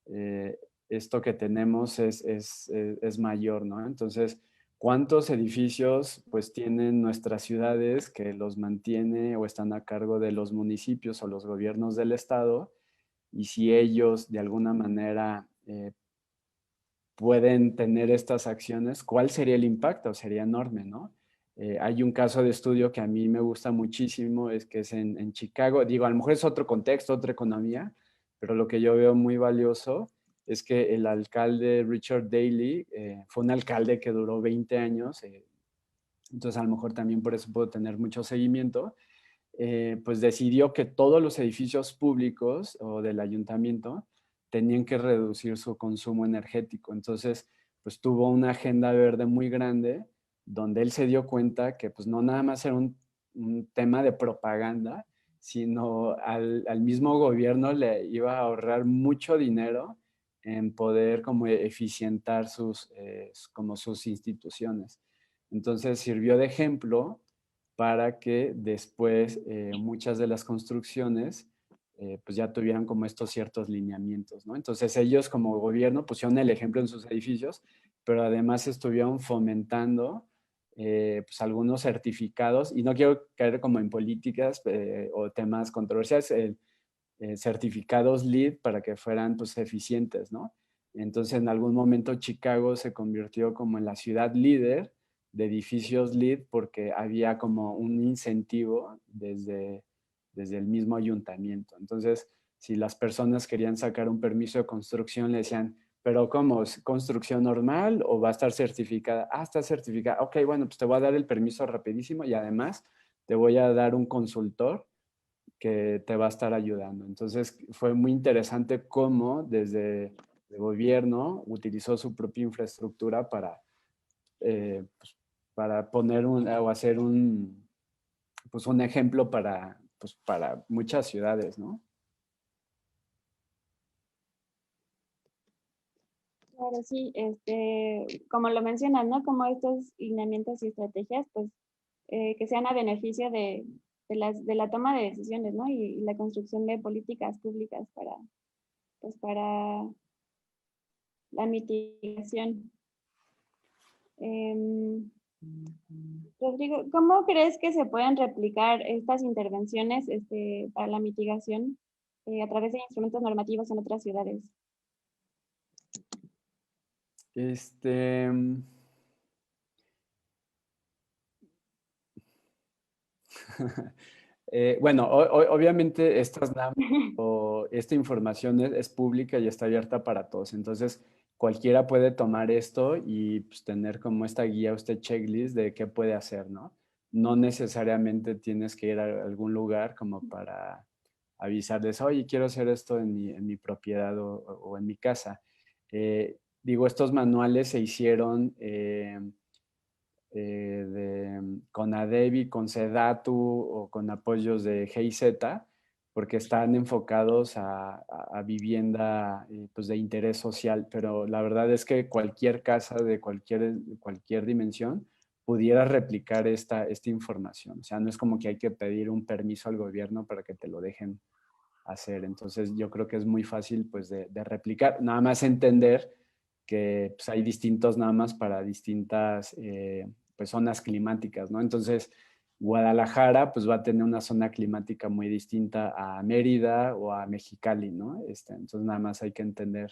eh, esto que tenemos es mayor, ¿no? Entonces, ¿cuántos edificios pues tienen nuestras ciudades que los mantiene o están a cargo de los municipios o los gobiernos del estado? Y si ellos de alguna manera pueden tener estas acciones, ¿cuál sería el impacto? Sería enorme, ¿no? Hay un caso de estudio que a mí me gusta muchísimo, es que es en Chicago. Digo, a lo mejor es otro contexto, otra economía, pero lo que yo veo muy valioso es que el alcalde Richard Daley fue un alcalde que duró 20 años, entonces a lo mejor también por eso puedo tener mucho seguimiento, pues decidió que todos los edificios públicos o del ayuntamiento tenían que reducir su consumo energético. Entonces, pues tuvo una agenda verde muy grande donde él se dio cuenta que pues no nada más era un tema de propaganda, sino al mismo gobierno le iba a ahorrar mucho dinero en poder como eficientar como sus instituciones. Entonces sirvió de ejemplo para que después muchas de las construcciones pues ya tuvieran como estos ciertos lineamientos, ¿no? Entonces ellos como gobierno pusieron el ejemplo en sus edificios, pero además estuvieron fomentando pues algunos certificados, y no quiero caer como en políticas o temas controversiales, certificados LEED para que fueran pues eficientes, ¿no? Entonces en algún momento Chicago se convirtió como en la ciudad líder de edificios LEED porque había como un incentivo desde el mismo ayuntamiento. Entonces, si las personas querían sacar un permiso de construcción, le decían, pero ¿cómo? ¿Es construcción normal o va a estar certificada? Ah, está certificada. Ok, bueno, pues te voy a dar el permiso rapidísimo y además te voy a dar un consultor que te va a estar ayudando. Entonces fue muy interesante cómo desde el gobierno utilizó su propia infraestructura pues, para poner o hacer pues un ejemplo pues, para muchas ciudades, ¿no? Claro, sí, como lo mencionas, ¿no? Como estos lineamientos y estrategias, pues, que sean a beneficio de la toma de decisiones, ¿no? Y la construcción de políticas públicas pues, para la mitigación. Em, Rodrigo, ¿cómo crees que se pueden replicar estas intervenciones, para la mitigación, a través de instrumentos normativos en otras ciudades? Este, bueno, obviamente esta información es pública y está abierta para todos. Entonces, cualquiera puede tomar esto y pues, tener como esta guía o este checklist de qué puede hacer, ¿no? No necesariamente tienes que ir a algún lugar como para avisarles, oye, quiero hacer esto en mi propiedad o en mi casa. Digo, estos manuales se hicieron con ADEBI, con SEDATU o con apoyos de GIZ, porque están enfocados a vivienda pues de interés social, pero la verdad es que cualquier casa de cualquier dimensión pudiera replicar esta información. O sea, no es como que hay que pedir un permiso al gobierno para que te lo dejen hacer. Entonces yo creo que es muy fácil pues de replicar. Nada más entender que pues, hay distintos nada más para distintas pues, zonas climáticas, ¿no? Entonces Guadalajara pues va a tener una zona climática muy distinta a Mérida o a Mexicali, ¿no? Entonces nada más hay que entender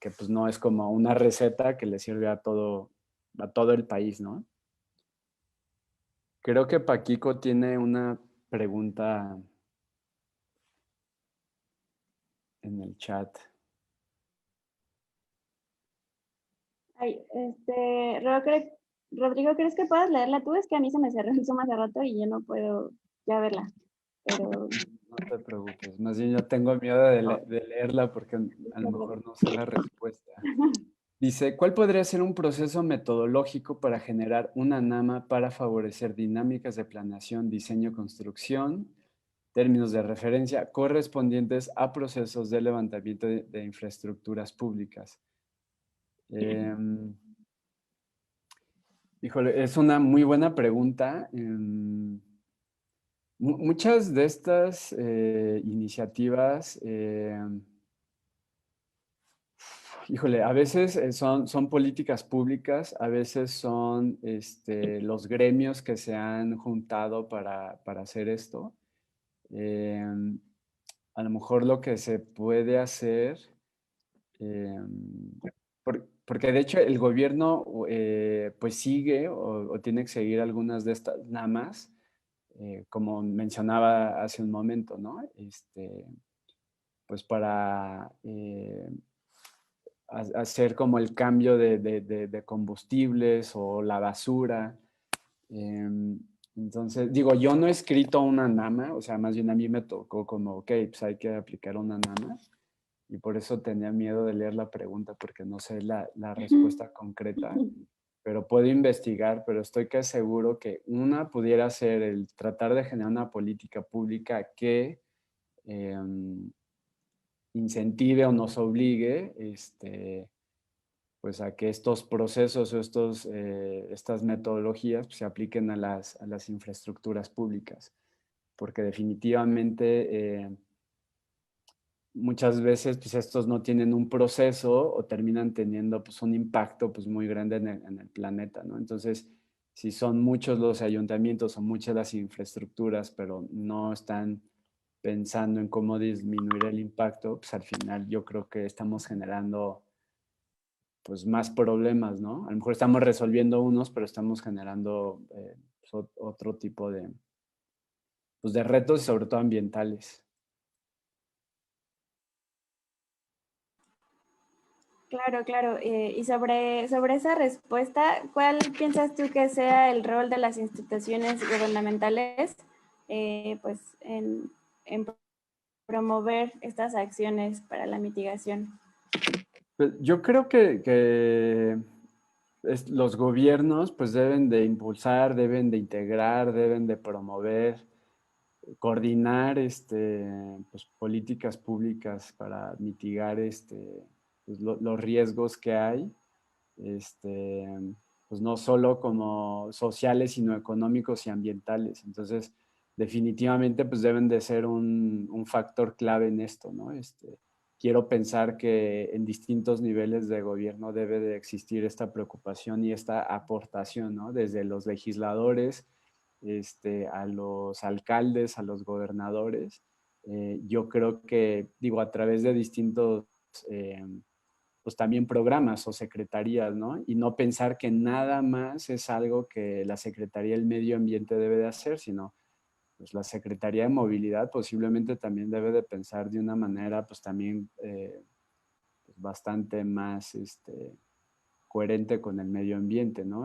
que pues no es como una receta que le sirve a todo el país, ¿no? Creo que Paquico tiene una pregunta en el chat. Ay, Rodrigo, ¿crees que puedas leerla tú? Es que a mí se me cerró el Zoom hace rato y yo no puedo ya verla. Pero, No te preocupes, más bien yo tengo miedo de leerla porque a lo mejor no sé la respuesta. Dice, ¿cuál podría ser un proceso metodológico para generar una NAMA para favorecer dinámicas de planeación, diseño, construcción, términos de referencia correspondientes a procesos de levantamiento de infraestructuras públicas? Em, Híjole, es una muy buena pregunta. Muchas de estas iniciativas, híjole, a veces son políticas públicas, a veces son los gremios que se han juntado para hacer esto. Em, a lo mejor lo que se puede hacer, em, porque de hecho el gobierno pues sigue o tiene que seguir algunas de estas NAMAs, como mencionaba hace un momento, ¿no? Pues para hacer como el cambio de combustibles o la basura. Entonces, digo, yo no he escrito una NAMA, o sea, más bien a mí me tocó como, ok, pues hay que aplicar una NAMA. Y por eso tenía miedo de leer la pregunta, porque no sé la respuesta concreta, pero puedo investigar, pero estoy que seguro que una pudiera ser el tratar de generar una política pública que incentive o nos obligue pues a que estos procesos o estas metodologías pues, se apliquen a las infraestructuras públicas, porque definitivamente muchas veces pues estos no tienen un proceso o terminan teniendo pues un impacto pues muy grande en el planeta, ¿no? Entonces, si son muchos los ayuntamientos o muchas las infraestructuras, pero no están pensando en cómo disminuir el impacto, pues al final yo creo que estamos generando pues más problemas, ¿no? A lo mejor estamos resolviendo unos, pero estamos generando pues, otro tipo pues, de retos y sobre todo ambientales. Claro, claro. Y sobre esa respuesta, ¿cuál piensas tú que sea el rol de las instituciones gubernamentales pues en promover estas acciones para la mitigación? Pues, yo creo que los gobiernos pues deben de impulsar, deben de integrar, deben de promover, coordinar pues, políticas públicas para mitigar pues, los riesgos que hay, este, pues no solo como sociales, sino económicos y ambientales. Entonces, definitivamente pues deben de ser un factor clave en esto, ¿no? Quiero pensar que en distintos niveles de gobierno debe de existir esta preocupación y esta aportación, ¿no? Desde los legisladores, a los alcaldes, a los gobernadores. Yo creo que, digo, a través de distintos, eh, pues también programas o secretarías, ¿no? Y no pensar que nada más es algo que la Secretaría del Medio Ambiente debe de hacer, sino pues la Secretaría de Movilidad posiblemente también debe de pensar de una manera pues también pues, bastante más coherente con el medio ambiente, ¿no?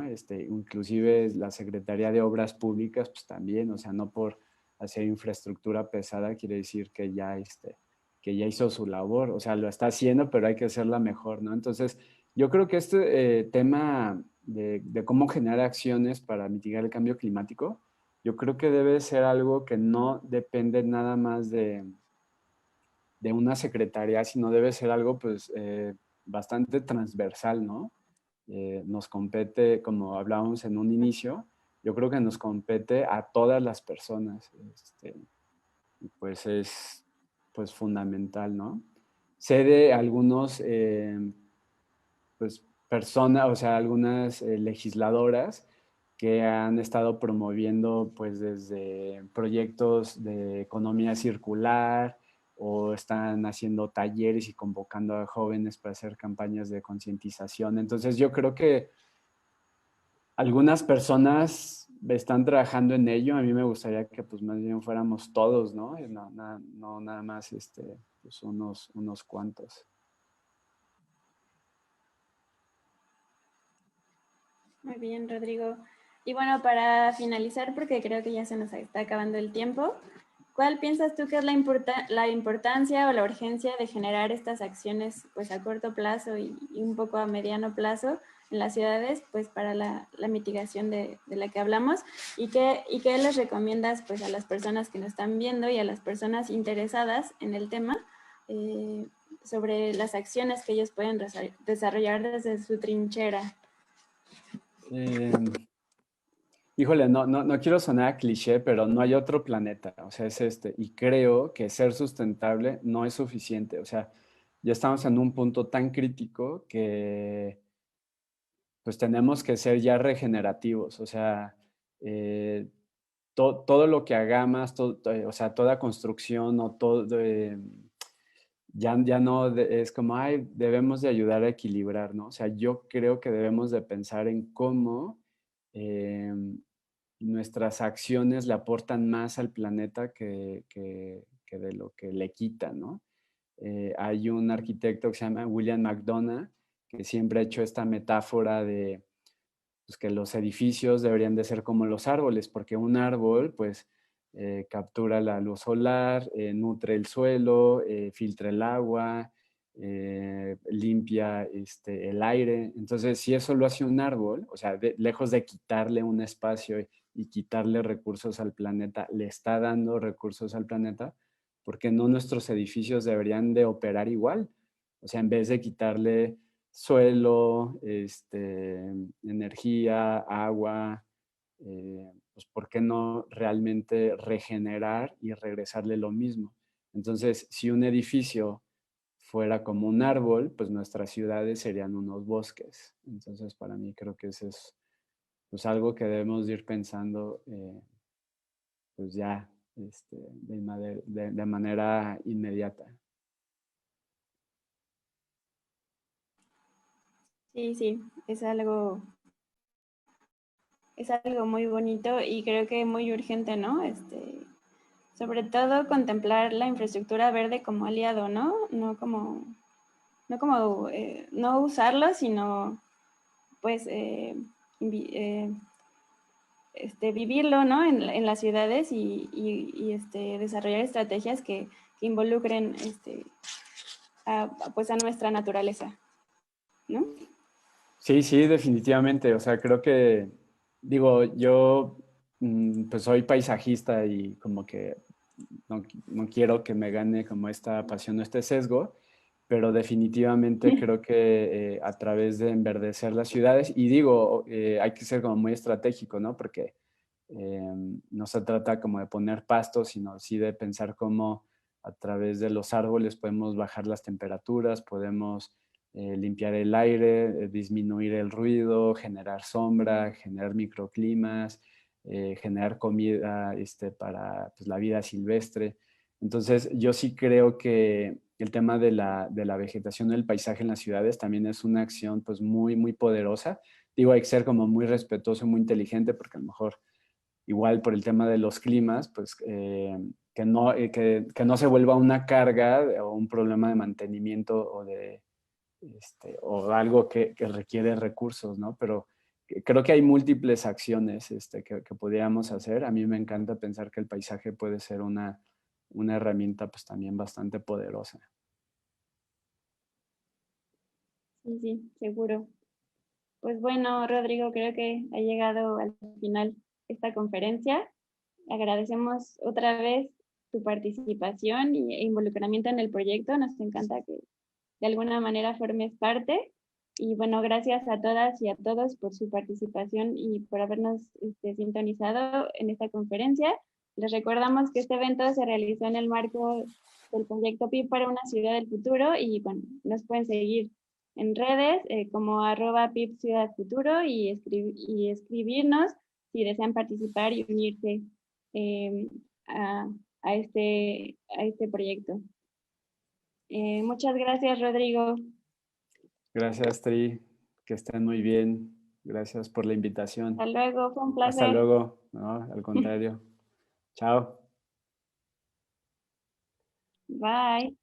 Inclusive la Secretaría de Obras Públicas pues también, o sea, no por hacer infraestructura pesada quiere decir que ya hizo su labor, o sea, lo está haciendo, pero hay que hacerla mejor, ¿no? Entonces, yo creo que este tema de cómo generar acciones para mitigar el cambio climático, yo creo que debe ser algo que no depende nada más de una secretaría, sino debe ser algo pues bastante transversal, ¿no? Nos compete, como hablábamos en un inicio, yo creo que nos compete a todas las personas, y pues es pues fundamental, ¿no? Sé de algunos, pues personas, o sea, algunas legisladoras que han estado promoviendo pues desde proyectos de economía circular o están haciendo talleres y convocando a jóvenes para hacer campañas de concientización. Entonces yo creo que algunas personas están trabajando en ello. A mí me gustaría que pues más bien fuéramos todos, ¿no? No nada más pues unos cuantos. Muy bien, Rodrigo. Y bueno, para finalizar, porque creo que ya se nos está acabando el tiempo, ¿Cuál piensas tú que es la importancia o la urgencia de generar estas acciones pues a corto plazo y un poco a mediano plazo en las ciudades pues para la mitigación de la que hablamos? ¿Y qué les recomiendas pues a las personas que nos están viendo y a las personas interesadas en el tema sobre las acciones que ellos pueden desarrollar desde su trinchera? Híjole, no quiero sonar a cliché, pero no hay otro planeta, o sea, es este. Y creo que ser sustentable no es suficiente, o sea, ya estamos en un punto tan crítico que pues tenemos que ser ya regenerativos, o sea, eh, todo lo que hagamos, o sea, toda construcción o todo, ya no es como, ay, debemos de ayudar a equilibrar, ¿no? O sea, yo creo que debemos de pensar en cómo nuestras acciones le aportan más al planeta que de lo que le quitan, ¿no? Hay un arquitecto que se llama William McDonough, que siempre ha hecho esta metáfora de pues, que los edificios deberían de ser como los árboles, porque un árbol, pues, captura la luz solar, nutre el suelo, filtra el agua, limpia el aire. Entonces, si eso lo hace un árbol, o sea, lejos de quitarle un espacio y quitarle recursos al planeta, le está dando recursos al planeta, porque no nuestros edificios deberían de operar igual. O sea, en vez de quitarle suelo, energía, agua, pues ¿por qué no realmente regenerar y regresarle lo mismo? Entonces, si un edificio fuera como un árbol, pues nuestras ciudades serían unos bosques. Entonces, para mí creo que eso es pues, algo que debemos de ir pensando pues ya de manera inmediata. Sí, sí, es algo muy bonito y creo que muy urgente, ¿no? Sobre todo contemplar la infraestructura verde como aliado, ¿no? No usarlo, sino pues vivirlo, ¿no? En las ciudades y desarrollar estrategias que involucren pues a nuestra naturaleza, ¿no? Sí, sí, definitivamente. O sea, creo que, digo, yo pues soy paisajista y como que no quiero que me gane como esta pasión o este sesgo, pero definitivamente creo que a través de enverdecer las ciudades, y digo, hay que ser como muy estratégico, ¿no? Porque no se trata como de poner pastos, sino sí de pensar cómo a través de los árboles podemos bajar las temperaturas, podemos limpiar el aire, disminuir el ruido, generar sombra, generar microclimas, generar comida para pues, la vida silvestre. Entonces, yo sí creo que el tema de la vegetación del paisaje en las ciudades también es una acción pues muy, muy poderosa. Digo, hay que ser como muy respetuoso, muy inteligente, porque a lo mejor igual por el tema de los climas, pues que no se vuelva una carga o un problema de mantenimiento o algo que requiere recursos, ¿no? Pero creo que hay múltiples acciones que podríamos hacer. A mí me encanta pensar que el paisaje puede ser una herramienta pues también bastante poderosa. Sí, sí, seguro. Pues bueno, Rodrigo, creo que ha llegado al final esta conferencia. Agradecemos otra vez tu participación e involucramiento en el proyecto. Nos encanta que de alguna manera formes parte. Y bueno, gracias a todas y a todos por su participación y por habernos sintonizado en esta conferencia. Les recordamos que este evento se realizó en el marco del proyecto PIB para una ciudad del futuro y bueno, nos pueden seguir en redes como @PIB Ciudad Futuro y escribirnos si desean participar y unirse eh, a, a este proyecto. Muchas gracias, Rodrigo. Gracias, Tri. Que estén muy bien. Gracias por la Hasta invitación. luego, fue un Hasta placer. luego. No, al contrario. Chao. Bye.